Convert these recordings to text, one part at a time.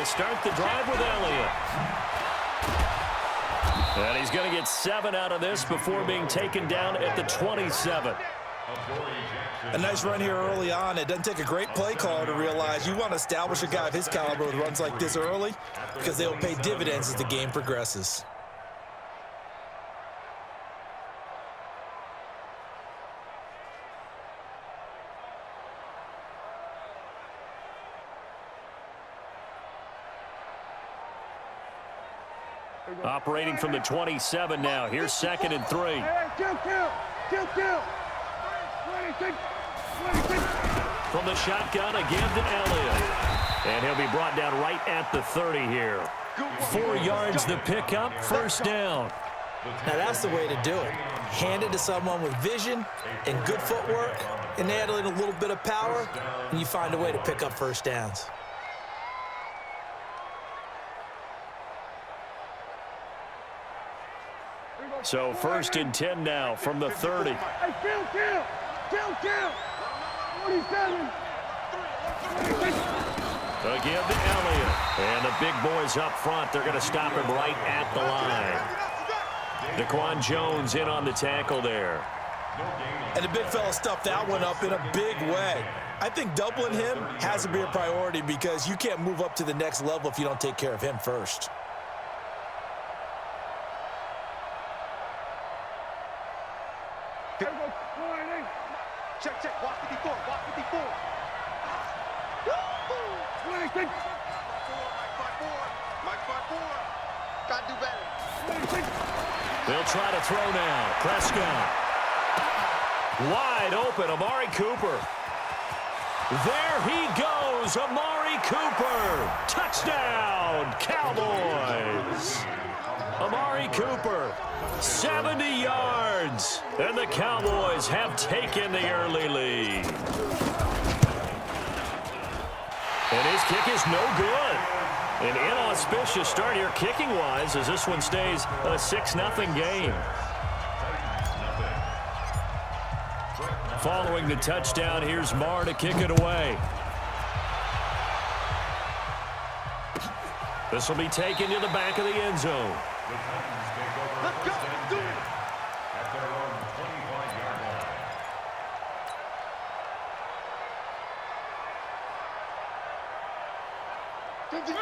start the drive with Elliott. And he's going to get 7 out of this before being taken down at the 27. A nice run here early on. It doesn't take a great play caller to realize you want to establish a guy of his caliber with runs like this early because they'll pay dividends as the game progresses. Operating from the 27 now. Here's 2nd and 3. From the shotgun again to Elliott. And he'll be brought down right at the 30 here. 4 yards the pickup, first down. Now that's the way to do it. Hand it to someone with vision and good footwork, and add in a little bit of power, and you find a way to pick up first downs. So 1st and 10 now from the 30. Hey, count. 27. Again to Elliott. And the big boys up front, they're going to stop him right at the line. Daquan Jones in on the tackle there. And the big fella stuffed that one up in a big way. I think doubling him has to be a priority because you can't move up to the next level if you don't take care of him first. Check. Walk 54. 26. Mike 54. Gotta do better. 26. They'll try to throw now. Prescott. Wide open, Amari Cooper. There he goes, Amari Cooper. Touchdown, Cowboys. Amari Cooper, 70 yards. And the Cowboys have taken the early lead. And his kick is no good. An inauspicious start here kicking-wise as this one stays a 6-0 game. Following the touchdown, here's Marr to kick it away. This will be taken to the back of the end zone. Let's go. Do it.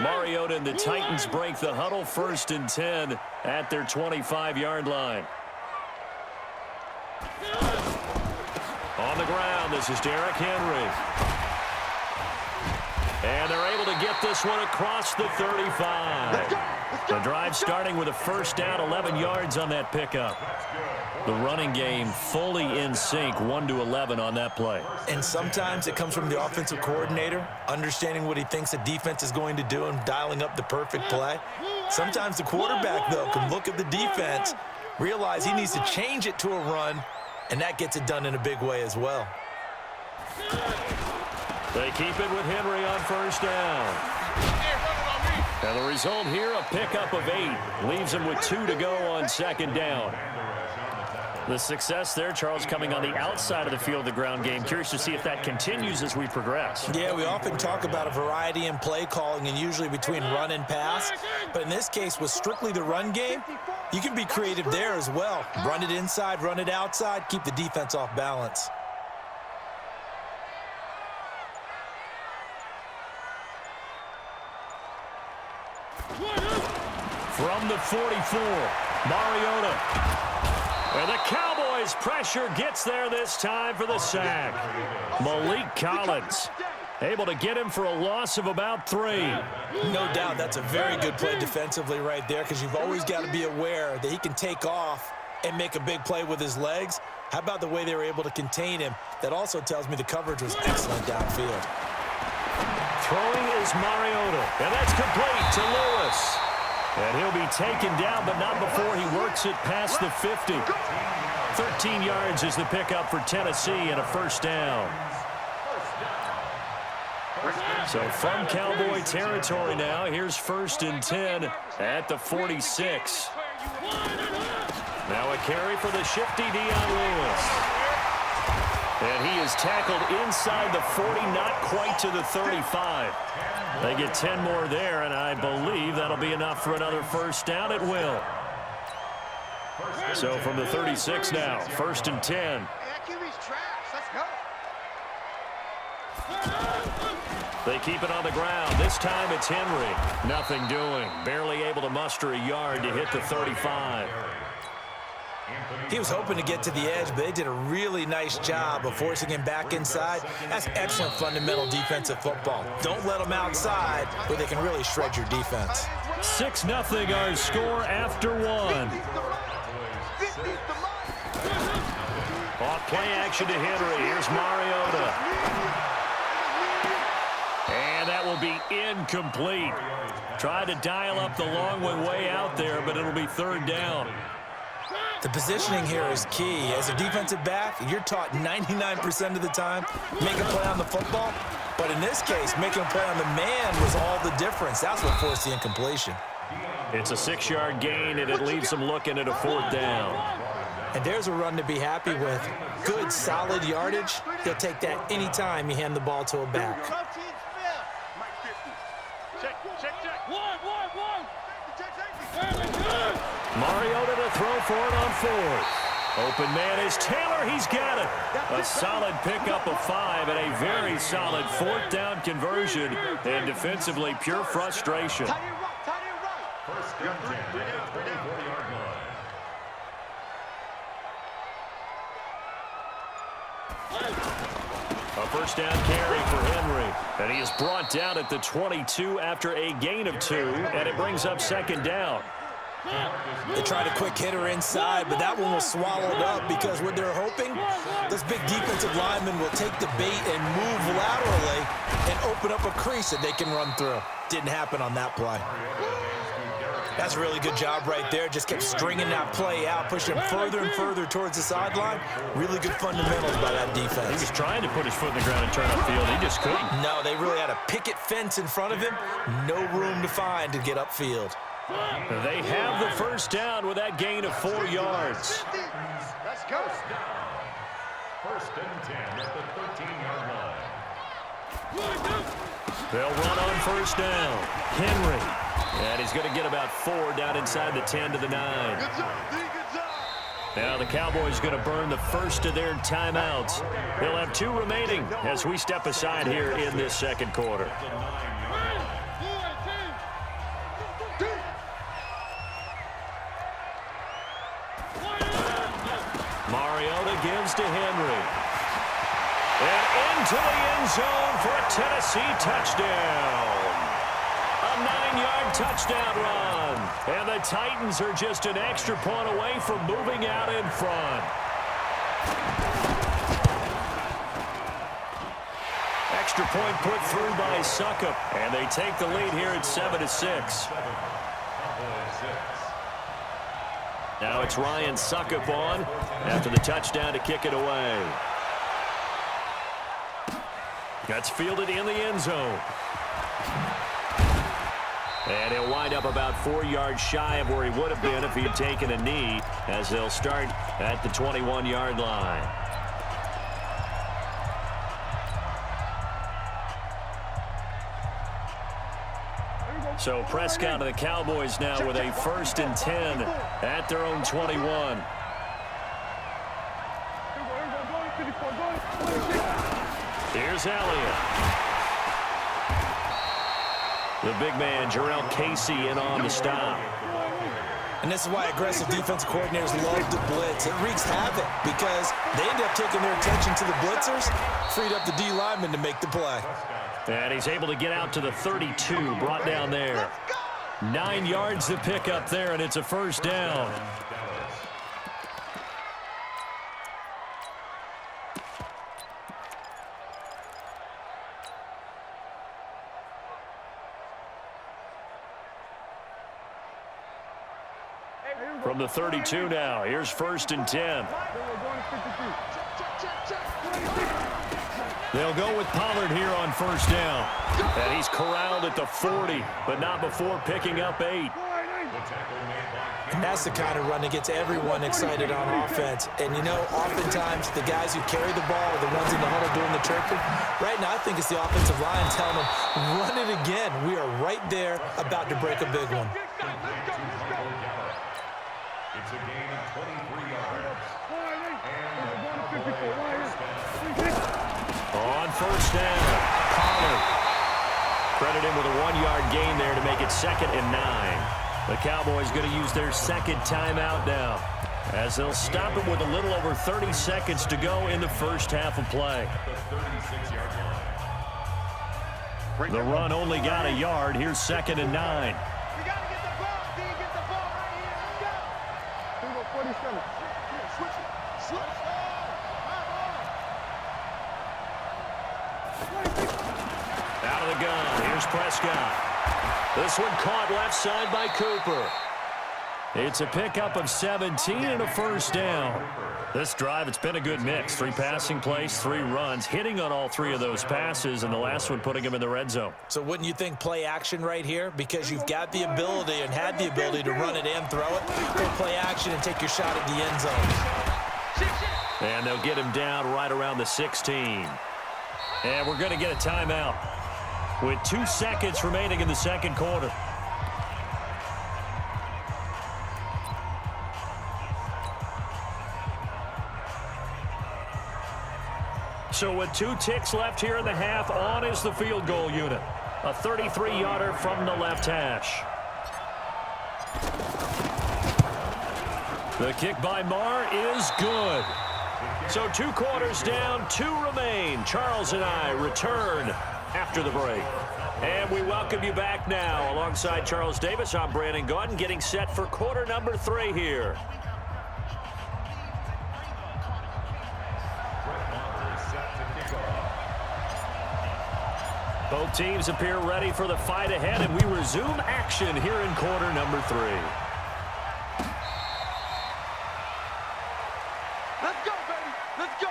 Mariota and the Titans break the huddle, 1st and 10 at their 25-yard line. On the ground, this is Derrick Henry. And they're able to get this one across the 35. The drive starting with a first down, 11 yards on that pickup. The running game fully in sync, 1-11 on that play. And sometimes it comes from the offensive coordinator, understanding what he thinks the defense is going to do and dialing up the perfect play. Sometimes the quarterback, though, can look at the defense, realize he needs to change it to a run, and that gets it done in a big way as well. They keep it with Henry on first down. And the result here, a pickup of 8. Leaves him with 2 to go on 2nd down. The success there, Charles, coming on the outside of the field of the ground game. Curious to see if that continues as we progress. Yeah, we often talk about a variety in play calling and usually between run and pass. But in this case, with strictly the run game, you can be creative there as well. Run it inside, run it outside, keep the defense off balance. From the 44, Mariota. And the Cowboys' pressure gets there this time for the sack. Malik Collins able to get him for a loss of about 3. No doubt that's a very good play defensively right there because you've always got to be aware that he can take off and make a big play with his legs. How about the way they were able to contain him? That also tells me the coverage was excellent downfield. Throwing is Mariota, and that's complete to Lewis. And he'll be taken down, but not before he works it past the 50. 13 yards is the pickup for Tennessee and a first down. So from Cowboy territory now, here's 1st and 10 at the 46. Now a carry for the shifty Dion Lewis. And he is tackled inside the 40, not quite to the 35. They get 10 more there, and I believe that'll be enough for another first down. It will. So from the 36 now, 1st and 10. They keep it on the ground. This time it's Henry. Nothing doing. Barely able to muster a yard to hit the 35. He was hoping to get to the edge, but they did a really nice job of forcing him back inside. That's excellent fundamental defensive football. Don't let them outside where they can really shred your defense. 6-0 our score after one. Off play action to Henry. Here's Mariota. And that will be incomplete. Tried to dial up the long one way out there, but it'll be 3rd down. The positioning here is key. As a defensive back, you're taught 99% of the time, make a play on the football. But in this case, making a play on the man was all the difference. That's what forced the incompletion. It's a 6-yard gain, and it leaves them looking at a 4th down. And there's a run to be happy with. Good, solid yardage. He'll take that anytime you hand the ball to a back. Mariota to throw for it on 4th. Open man is Taylor. He's got it. A solid pickup of 5 and a very solid 4th down conversion. And defensively, pure frustration. A 1st down carry for Henry. And he is brought down at the 22 after a gain of 2. And it brings up 2nd down. They tried a quick hitter inside, but that one was swallowed up because what they're hoping, this big defensive lineman will take the bait and move laterally and open up a crease that they can run through. Didn't happen on that play. That's a really good job right there. Just kept stringing that play out, pushing him further and further towards the sideline. Really good fundamentals by that defense. He was trying to put his foot in the ground and turn upfield. He just couldn't. No, they really had a picket fence in front of him. No room to find to get upfield. They have the 1st down with that gain of 4 yards. Let's go. 1st and 10 at the 13-yard line. They'll run on 1st down. Henry. And he's going to get about 4 down inside the 10 to the 9. Good job, D. Good job. Now the Cowboys going to burn the first of their timeouts. They'll have 2 remaining as we step aside here in this 2nd quarter. Mariota gives to Henry. And into the end zone for a Tennessee touchdown. A 9-yard touchdown run. And the Titans are just an extra point away from moving out in front. Extra point put through by Succop. And they take the lead here at 7-6. Now it's Ryan Succop on after the touchdown to kick it away. That's fielded in the end zone. And he'll wind up about 4 yards shy of where he would have been if he had taken a knee, as they'll start at the 21-yard line. So Prescott and the Cowboys now with a 1st and 10 at their own 21. Here's Elliott. The big man, Jarrell Casey, in on the stop. And this is why aggressive defensive coordinators love to blitz. It wreaks havoc because they end up taking their attention to the blitzers, freed up the D lineman to make the play. And he's able to get out to the 32, brought down there. 9 yards to pick up there, and it's a 1st down. From the 32 now, here's 1st and 10. They'll go with Pollard here on 1st down. And he's corralled at the 40, but not before picking up 8. And that's the kind of run that gets everyone excited on offense. And, you know, oftentimes the guys who carry the ball are the ones in the huddle doing the chirping. Right now, I think it's the offensive line telling them, run it again. We are right there about to break a big one. It's a gain of 23 yards. On first down, Pollard. Credit him with a 1-yard gain there to make it 2nd and 9. The Cowboys going to use their second timeout now, as they'll stop it with a little over 30 seconds to go in the first half of play. The run only got a yard. Here's 2nd and 9. We got to get the ball, D. Get the ball right here. Let's go. 47. Yeah, switch it. Switch. Out of the gun. Here's Prescott. This one caught left side by Cooper. It's a pickup of 17 and a first down. This drive, it's been a good mix. 3 passing plays, 3 runs, hitting on all 3 of those passes, and the last one putting him in the red zone. So wouldn't you think play action right here? Because you've got the ability and had the ability to run it and throw it. Go play action and take your shot at the end zone. And they'll get him down right around the 16. And we're going to get a timeout with 2 seconds remaining in the second quarter. So with 2 ticks left here in the half, on is the field goal unit. A 33-yarder from the left hash. The kick by Marr is good. So 2 quarters down, 2 remain. Charles and I return after the break. And we welcome you back now. Alongside Charles Davis, I'm Brandon Gaudin, getting set for quarter number 3 here. Both teams appear ready for the fight ahead, and we resume action here in quarter number 3. Let's go, baby. Let's go.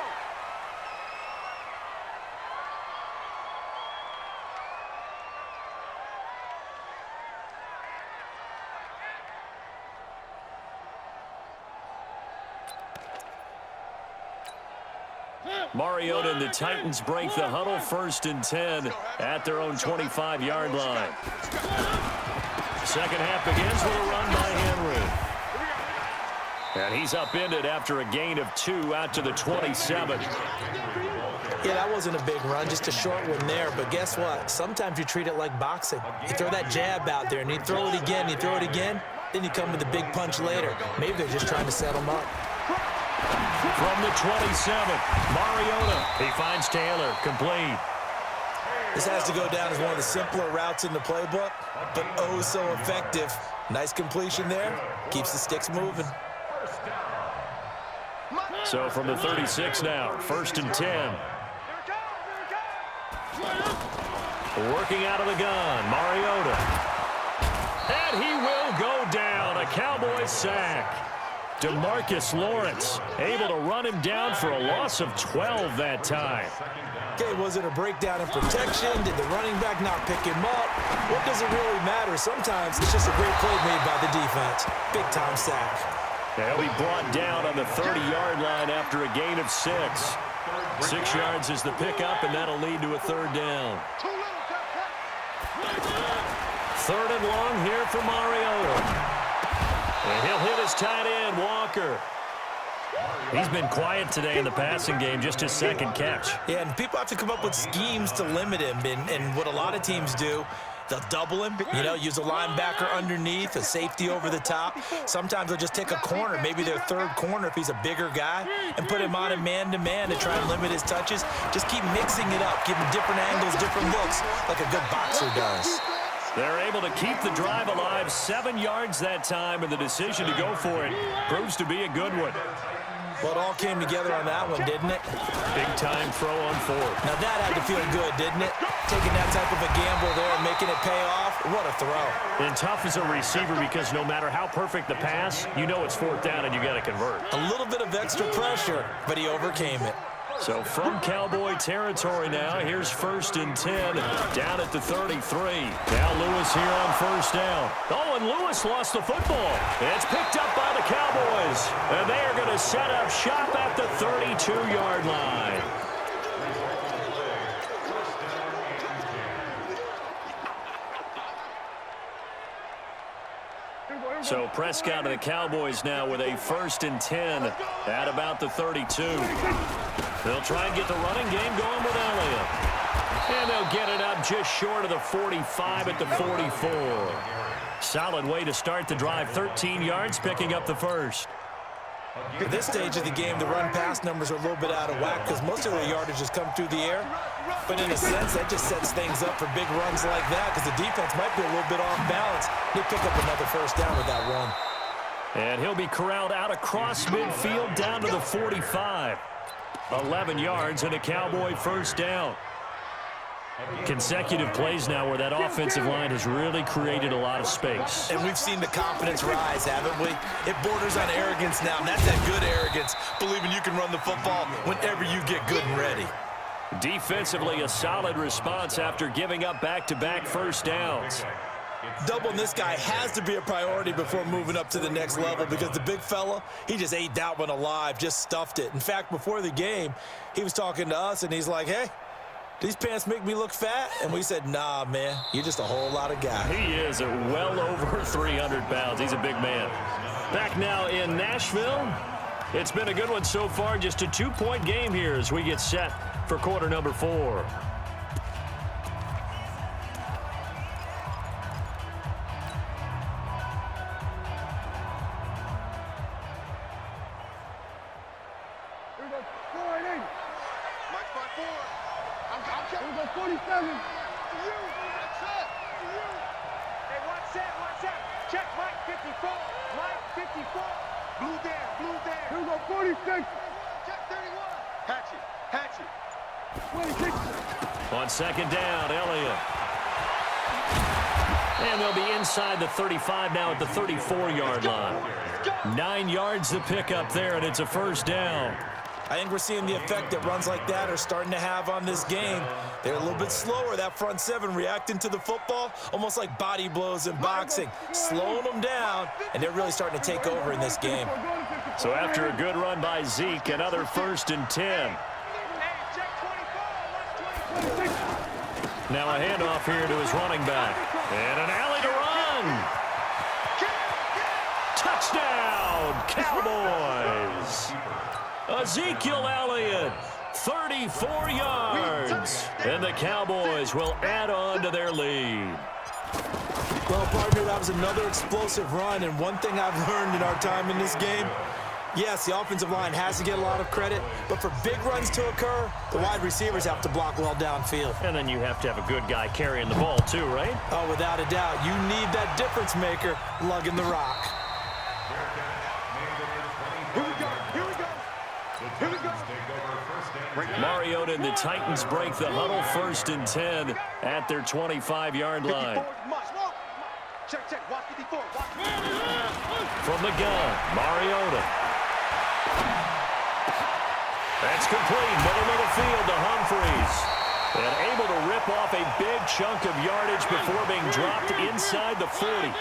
Mariota and the Titans break the huddle, 1st and 10 at their own 25-yard line. Second half begins with a run by Henry. And he's upended after a gain of 2 out to the 27. Yeah, that wasn't a big run, just a short one there. But guess what? Sometimes you treat it like boxing. You throw that jab out there, and you throw it again, you throw it again, then you come with a big punch later. Maybe they're just trying to set them up. From the 27, Mariota. He finds Taylor, complete. This has to go down as one of the simpler routes in the playbook, but oh so effective. Nice completion there. Keeps the sticks moving. So from the 36 now, 1st and 10. Working out of the gun, Mariota. And he will go down. A Cowboys sack. DeMarcus Lawrence able to run him down for a loss of 12 that time. Okay, was it a breakdown in protection? Did the running back not pick him up? What does it really matter? Sometimes it's just a great play made by the defense. Big-time sack. He'll be brought down on the 30-yard line after a gain of 6. 6 yards is the pickup, and that'll lead to a 3rd down. 3rd and long here for Mariota. And he'll hit his tight end, Walker. He's been quiet today in the passing game, just his 2nd catch. Yeah, and people have to come up with schemes to limit him. And what a lot of teams do, they'll double him, you know, use a linebacker underneath, a safety over the top. Sometimes they'll just take a corner, maybe their 3rd corner if he's a bigger guy, and put him on a man-to-man to try and limit his touches. Just keep mixing it up, give him different angles, different looks, like a good boxer does. They're able to keep the drive alive, 7 yards that time, and the decision to go for it proves to be a good one. Well, it all came together on that one, didn't it? Big-time throw on 4th. Now that had to feel good, didn't it? Taking that type of a gamble there and making it pay off. What a throw. And tough as a receiver because no matter how perfect the pass, you know it's 4th down and you got to convert. A little bit of extra pressure, but he overcame it. So from Cowboy territory now, here's 1st and 10 down at the 33. Now Lewis here on 1st down. Oh, and Lewis lost the football. It's picked up by the Cowboys, and they are going to set up shop at the 32-yard line. So Prescott and the Cowboys now with a 1st and 10 at about the 32. They'll try and get the running game going with Elliott. And they'll get it up just short of the 45 at the 44. Solid way to start the drive, 13 yards, picking up the first. At this stage of the game, the run-pass numbers are a little bit out of whack because most of the yardage has come through the air. But in a sense, that just sets things up for big runs like that because the defense might be a little bit off balance. They pick up another 1st down with that run. And he'll be corralled out across midfield down to the 45. 11 yards and a Cowboy 1st down. Consecutive plays now where that offensive line has really created a lot of space. And we've seen the confidence rise, haven't we? It borders on arrogance now, and that's that good arrogance, believing you can run the football whenever you get good and ready. Defensively, a solid response after giving up back-to-back 1st downs. Doubling this guy has to be a priority before moving up to the next level because the big fella, he just ate that one alive, just stuffed it. In fact, before the game, he was talking to us, and he's like, hey, these pants make me look fat? And we said, nah, man, you're just a whole lot of guy. He is well over 300 pounds. He's a big man. Back now in Nashville. It's been a good one so far. Just a 2-point game here as we get set for quarter number 4. Here we go. 480. Mike by 4. Here we go. 47. To you. That's it. To you. Hey, watch that. Watch that. Check Mike 54. Mike 54. Blue down. Blue down. Here we go. 46. Check 31. Hatchet. Hatchet. 26. On 2nd down, Elliott. And they'll be inside the 35 now at the 34-yard line. 9 yards to pick up there, and it's a 1st down. I think we're seeing the effect that runs like that are starting to have on this game. They're a little bit slower, that front 7, reacting to the football, almost like body blows in boxing, slowing them down, and they're really starting to take over in this game. So after a good run by Zeke, another 1st and 10. Now a handoff here to his running back. And an alley to run. Touchdown, Cowboys. Ezekiel Elliott, 34 yards. And the Cowboys will add on to their lead. Well, partner, that was another explosive run, and one thing I've learned in our time in this game, yes, the offensive line has to get a lot of credit, but for big runs to occur, the wide receivers have to block well downfield. And then you have to have a good guy carrying the ball too, right? Oh, without a doubt. You need that difference maker lugging the rock. Here we go. Here we go. Here we go. Mariota and the Titans break the huddle, 1st and 10 at their 25-yard line. Check, check. Watch 54. From the gun, Mariota. That's complete. Middle of the field to Humphreys. And able to rip off a big chunk of yardage before being dropped inside the 40.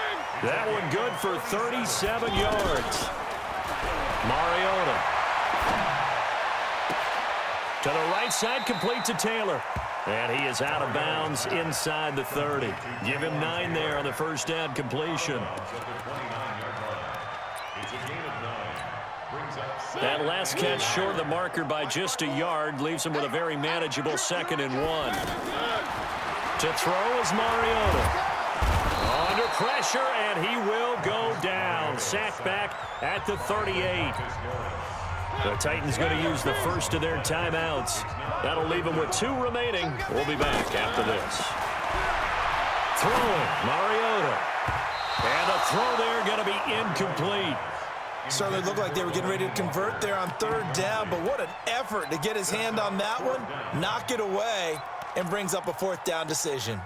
That one good for 37 yards. Mariota. To the right side, complete to Taylor. And he is out of bounds inside the 30. Give him 9 there on the 1st down completion. That last catch short of the marker by just a yard leaves him with a very manageable 2nd and 1. To throw is Mariota. Under pressure, and he will go down. Sacked back at the 38. The Titans going to use the first of their timeouts. That'll leave them with 2 remaining. We'll be back after this. Throwing, Mariota. And the throw there going to be incomplete. Certainly looked like they were getting ready to convert there on 3rd down, but what an effort to get his hand on that one, knock it away, and brings up a 4th down decision.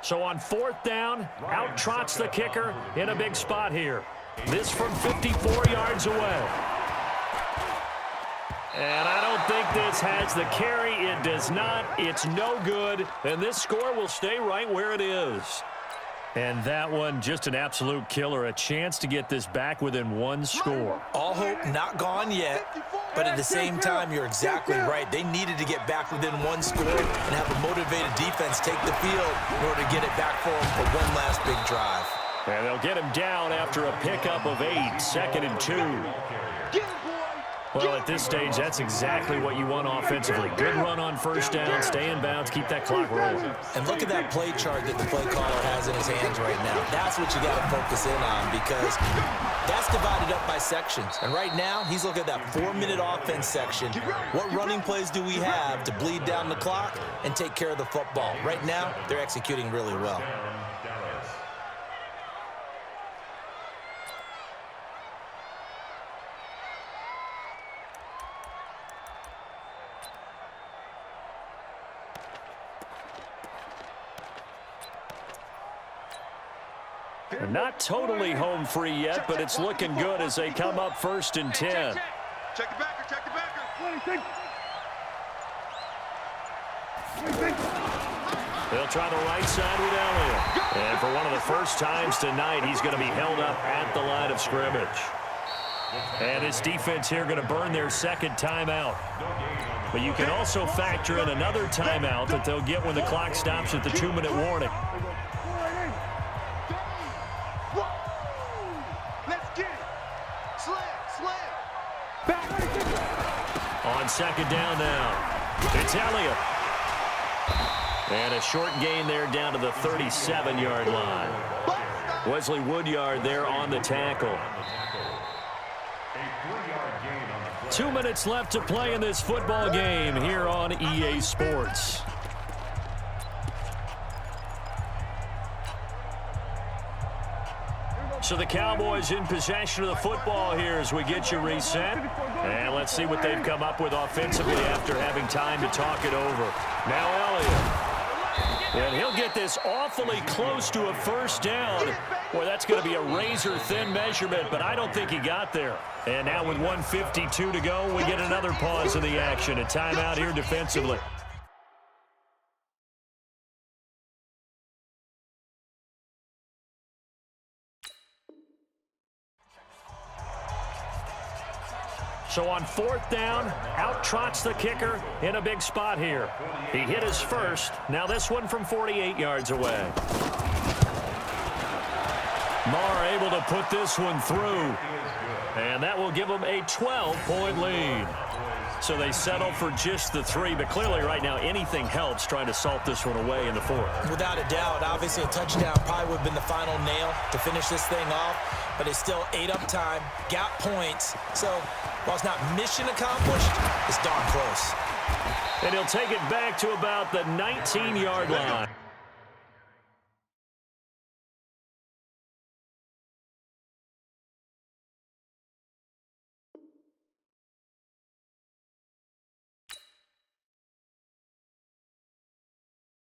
So on 4th down, out trots the kicker in a big spot here. This from 54 yards away. And I don't think this has the carry. It does not. It's no good. And this score will stay right where it is. And that one, just an absolute killer. A chance to get this back within one score. All hope not gone yet. But at the same time, you're exactly right. They needed to get back within one score and have a motivated defense take the field in order to get it back for them for one last big drive. And they'll get him down after a pickup of 8, 2nd and 2. Well, at this stage, that's exactly what you want offensively. Good run on first down, stay in bounds, keep that clock rolling. And look at that play chart that the play caller has in his hands right now. That's what you got to focus in on because that's divided up by sections. And right now, he's looking at that 4-minute offense section. What running plays do we have to bleed down the clock and take care of the football? Right now, they're executing really well. They're not totally home free yet, but it's looking good as they come up 1st and 10. Check the backer, check the backer. They'll try the right side with Elliott. And for one of the first times tonight, he's going to be held up at the line of scrimmage. And his defense here going to burn their 2nd timeout. But you can also factor in another timeout that they'll get when the clock stops at the 2-minute warning. On 2nd down now, it's Elliott. And a short gain there down to the 37-yard line. Wesley Woodyard there on the tackle. 2 minutes left to play in this football game here on EA Sports. So the Cowboys in possession of the football here as we get you reset. And let's see what they've come up with offensively after having time to talk it over. Now Elliott. And he'll get this awfully close to a first down. Boy, that's going to be a razor-thin measurement, but I don't think he got there. And now with 1:52 to go, we get another pause in the action. A timeout here defensively. So on 4th down, out trots the kicker in a big spot here. He hit his first. Now this one from 48 yards away. Marr able to put this one through. And that will give them a 12-point lead. So they settle for just the 3, but clearly right now anything helps trying to salt this one away in the 4th. Without a doubt, obviously a touchdown probably would have been the final nail to finish this thing off, but it's still ate up time, got points. So while it's not mission accomplished, it's darn close. And he'll take it back to about the 19-yard line.